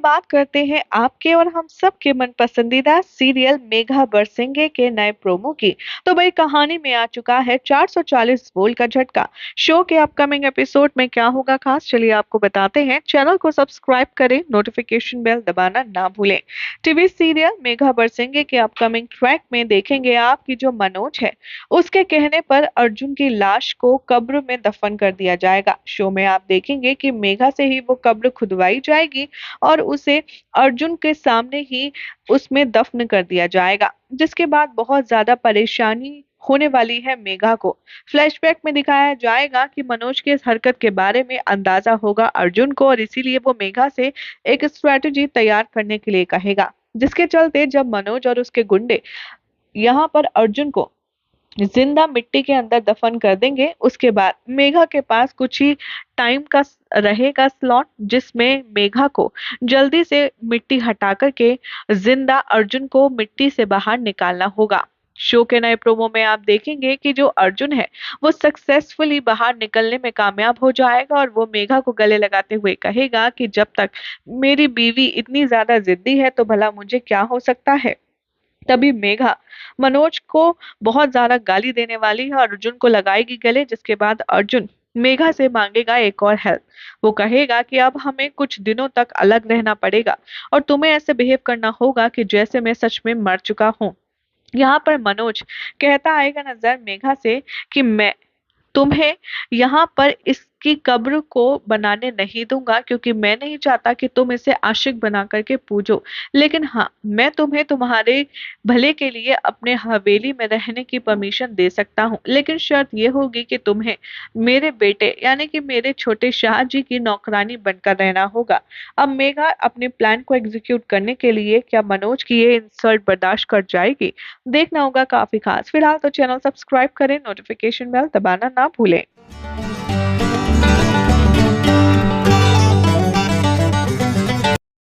बात करते हैं आपके और हम सबके मन पसंदीदा सीरियल मेघा बरसेंगे के नए प्रोमो की। तो भाई कहानी में आ चुका है 440 वोल्ट का झटका। शो के अपकमिंग एपिसोड में क्या होगा खास, चलिए आपको बताते हैं। चैनल को सब्सक्राइब करें, नोटिफिकेशन बेल दबाना ना भूलें। टीवी सीरियल मेघा बरसेंगे के अपकमिंग ट्रैक में देखेंगे आप कि जो मनोज है उसके कहने पर अर्जुन की लाश को कब्र में दफन कर दिया जाएगा। शो में आप देखेंगे कि मेघा से ही वो कब्र खुदवाई जाएगी और उसे अर्जुन के सामने ही उसमें दफन कर दिया जाएगा, जिसके बाद बहुत ज्यादा परेशानी होने वाली है मेघा को। फ्लैशबैक में दिखाया जाएगा कि मनोज के इस हरकत के बारे में अंदाजा होगा अर्जुन को और इसीलिए वो मेघा से एक स्ट्रेटजी तैयार करने के लिए कहेगा, जिसके चलते जब मनोज और उसके गुंडे यहाँ पर अर्जुन को जिंदा मिट्टी के अंदर दफन कर देंगे, उसके बाद मेघा के पास कुछ ही टाइम का रहेगा स्लॉट, जिसमें मेघा को जल्दी से मिट्टी हटा करके जिंदा अर्जुन को मिट्टी से बाहर निकालना होगा। शो के नए प्रोमो में आप देखेंगे कि जो अर्जुन है वो सक्सेसफुली बाहर निकलने में कामयाब हो जाएगा और वो मेघा को गले लगाते हुए कहेगा कि जब तक मेरी बीवी इतनी ज्यादा जिद्दी है तो भला मुझे क्या हो सकता है। तभी मेघा मनोज को बहुत ज्यादा गाली देने वाली है और अर्जुन को लगाएगी गले, जिसके बाद अर्जुन मेघा से मांगेगा एक और हेल्प। वो कहेगा कि अब हमें कुछ दिनों तक अलग रहना पड़ेगा और तुम्हें ऐसे बिहेव करना होगा कि जैसे मैं सच में मर चुका हूँ। यहाँ पर मनोज कहता आएगा नजर मेघा से कि मैं तुम्हें यहाँ पर इसकी कब्र को बनाने नहीं दूंगा, क्योंकि मैं नहीं चाहता कि तुम इसे आशिक बना करके पूजो। लेकिन हाँ, मैं तुम्हें तुम्हारे भले के लिए अपने हवेली में रहने की परमिशन दे सकता हूँ, लेकिन शर्त यह होगी कि तुम्हें मेरे बेटे यानी कि मेरे छोटे शाह जी की नौकरानी बनकर रहना होगा। अब मेघा अपने प्लान को एग्जीक्यूट करने के लिए क्या मनोज की ये इंसल्ट बर्दाश्त कर जाएगी, देखना होगा काफी खास। फिलहाल तो चैनल सब्सक्राइब करें, नोटिफिकेशन बेल दबाना ना भूलें।